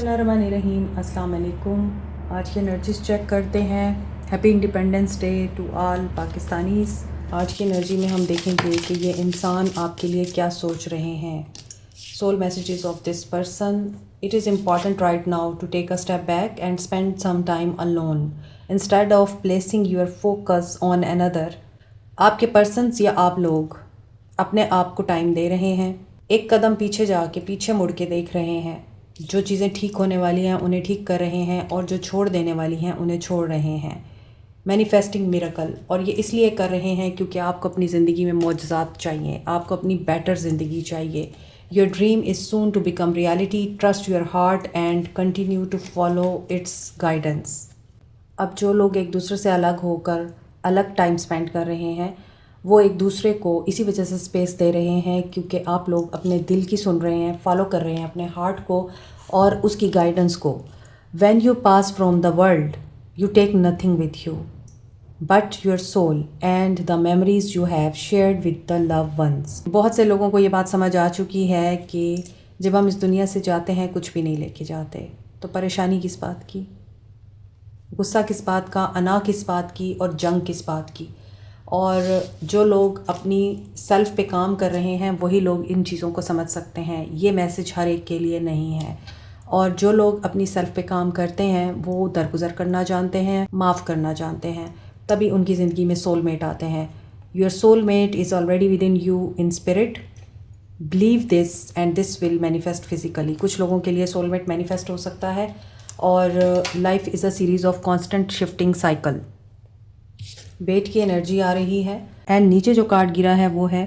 बिस्मिल्लाहिर्रहमानिर्रहीम, अस्सलाम वालेकुम। आज की एनर्जीज चेक करते हैं। Happy independence day to all Pakistanis. आज की एनर्जी में हम देखेंगे कि ये इंसान आपके लिए क्या सोच रहे हैं। Soul messages of this person. It is important right now to take a step back and spend some time alone instead of placing your focus on another. आपके पर्सन्स या आप लोग अपने आप को टाइम दे रहे हैं। एक कदम पीछे जाके पीछे मुड़ के देख रहे हैं। जो चीज़ें ठीक होने वाली हैं उन्हें ठीक कर रहे हैं और जो छोड़ देने वाली हैं उन्हें छोड़ रहे हैं। Manifesting miracle. और ये इसलिए कर रहे हैं क्योंकि आपको अपनी ज़िंदगी में मौजज़ात चाहिए, आपको अपनी बेटर ज़िंदगी चाहिए। Your dream is soon to become reality. Trust your heart and continue to follow its guidance. अब जो लोग एक दूसरे से अलग होकर अलग टाइम स्पेंड कर रहे हैं वो एक दूसरे को इसी वजह से स्पेस दे रहे हैं क्योंकि आप लोग अपने दिल की सुन रहे हैं, फॉलो कर रहे हैं अपने हार्ट को और उसकी गाइडेंस को। When you pass from the world you take nothing with you but your soul and the memories you have shared with the love ones. बहुत से लोगों को ये बात समझ आ चुकी है कि जब हम इस दुनिया से जाते हैं कुछ भी नहीं लेके जाते, तो परेशानी किस बात की, गुस्सा किस बात का, अना किस बात की और जंग किस बात की। और जो लोग अपनी सेल्फ़ पे काम कर रहे हैं वही लोग इन चीज़ों को समझ सकते हैं। ये मैसेज हर एक के लिए नहीं है। और जो लोग अपनी सेल्फ़ पे काम करते हैं वो दरगुजर करना जानते हैं, माफ़ करना जानते हैं, तभी उनकी ज़िंदगी में सोलमेट आते हैं। Your soulmate is already with in you in spirit. Believe this and this will manifest physically. कुछ लोगों के लिए सोलमेट मैनिफेस्ट हो सकता है। और life is a series of constant shifting cycle. Wait की एनर्जी आ रही है एंड नीचे जो कार्ड गिरा है वो है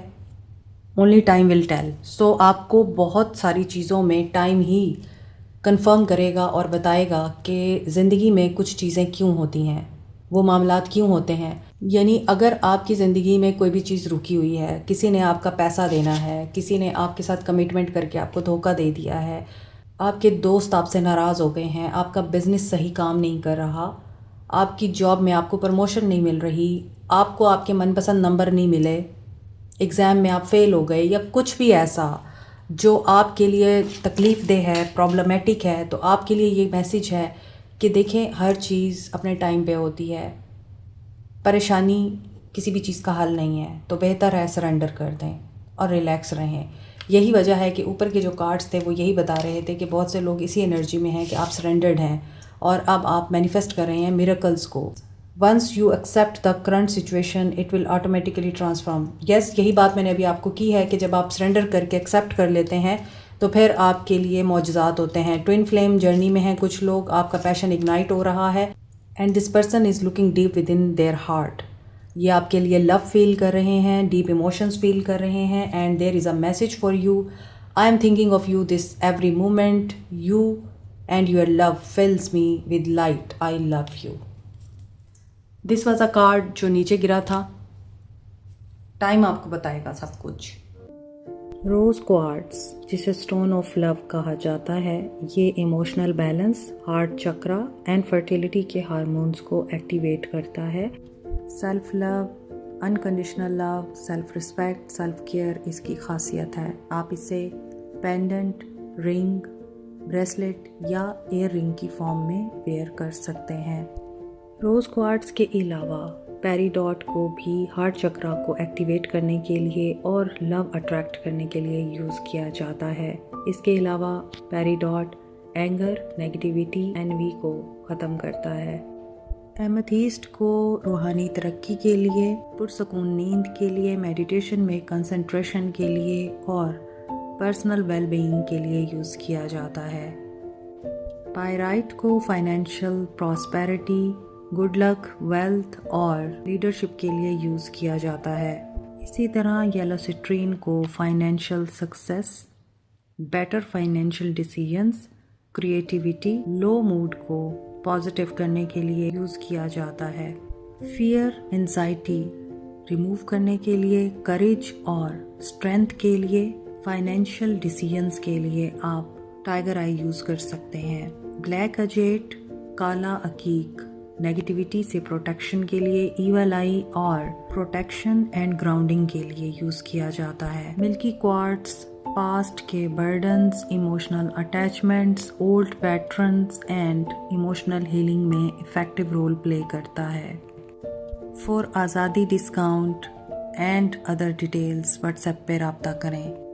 ओनली टाइम विल टेल। सो आपको बहुत सारी चीज़ों में टाइम ही कंफर्म करेगा और बताएगा कि ज़िंदगी में कुछ चीज़ें क्यों होती हैं, वो मामलात क्यों होते हैं। यानी अगर आपकी ज़िंदगी में कोई भी चीज़ रुकी हुई है, किसी ने आपका पैसा देना है, किसी ने आपके साथ कमिटमेंट करके आपको धोखा दे दिया है, आपके दोस्त आपसे नाराज़ हो गए हैं, आपका बिज़नेस सही काम नहीं कर रहा, आपकी जॉब में आपको प्रमोशन नहीं मिल रही, आपको आपके मनपसंद नंबर नहीं मिले, एग्ज़ाम में आप फेल हो गए, या कुछ भी ऐसा जो आपके लिए तकलीफ़ देह है, प्रॉब्लमेटिक है, तो आपके लिए ये मैसेज है कि देखें हर चीज़ अपने टाइम पे होती है। परेशानी किसी भी चीज़ का हल नहीं है, तो बेहतर है सरेंडर कर दें और रिलैक्स रहें। यही वजह है कि ऊपर के जो कार्ड्स थे वो यही बता रहे थे कि बहुत से लोग इसी एनर्जी में हैं कि आप सरेंडर्ड हैं और अब आप मैनिफेस्ट कर रहे हैं मिरेकल्स को। Once you accept the current situation it will automatically transform. Yes, यही बात मैंने अभी आपको की है कि जब आप सरेंडर करके एक्सेप्ट कर लेते हैं तो फिर आपके लिए मौजज़ात होते हैं। ट्विन फ्लेम जर्नी में हैं कुछ लोग, आपका पैशन इग्नाइट हो रहा है and this person is looking deep with in their heart. ये आपके लिए लव फील कर रहे हैं, डीप इमोशंस फील कर रहे हैं and there is a message for you. I am thinking of you this every moment. You and your love fills me with light. I love you. This was a card जो नीचे गिरा था। Time आपको बताएगा सब कुछ। Rose quartz, जिसे stone of love कहा जाता है, ये emotional balance, heart chakra and fertility के हार्मोन्स को एक्टिवेट करता है। Self love, unconditional love, self respect, self care इसकी खासियत है। आप इसे पेंडेंट, रिंग, ब्रेसलेट या एयर रिंग की फॉर्म में वेयर कर सकते हैं। रोज़ क्वार्ट्स के अलावा पेरीडॉट को भी हार्ट चक्रा को एक्टिवेट करने के लिए और लव अट्रैक्ट करने के लिए यूज़ किया जाता है। इसके अलावा पेरीडॉट एंगर, नेगेटिविटी, एनवी को ख़त्म करता है। एमेथीस्ट को रूहानी तरक्की के लिए, पुरसकून नींद के लिए, मेडिटेशन में कंसंट्रेशन के लिए और पर्सनल वेलबीइंग के लिए यूज़ किया जाता है। पायराइट को financial prosperity, good luck, wealth और लीडरशिप के लिए यूज़ किया जाता है। इसी तरह येलो सिट्रीन को financial success, better financial decisions, creativity, low mood को पॉजिटिव करने के लिए यूज़ किया जाता है। फियर, एंजाइटी रिमूव करने के लिए, करेज और स्ट्रेंथ के लिए, फाइनेंशियल डिसीजंस के लिए आप टाइगर आई यूज़ कर सकते हैं। ब्लैक अजेट, काला अकीक नेगेटिविटी से प्रोटेक्शन के लिए, ईवल आई और प्रोटेक्शन एंड ग्राउंडिंग के लिए यूज़ किया जाता है। मिल्की क्वार्ट्स पास्ट के burdens, emotional attachments, old patterns and emotional healing में इफ़ेक्टिव रोल प्ले करता है। फॉर आज़ादी discount and other details WhatsApp पे रब्ता करें।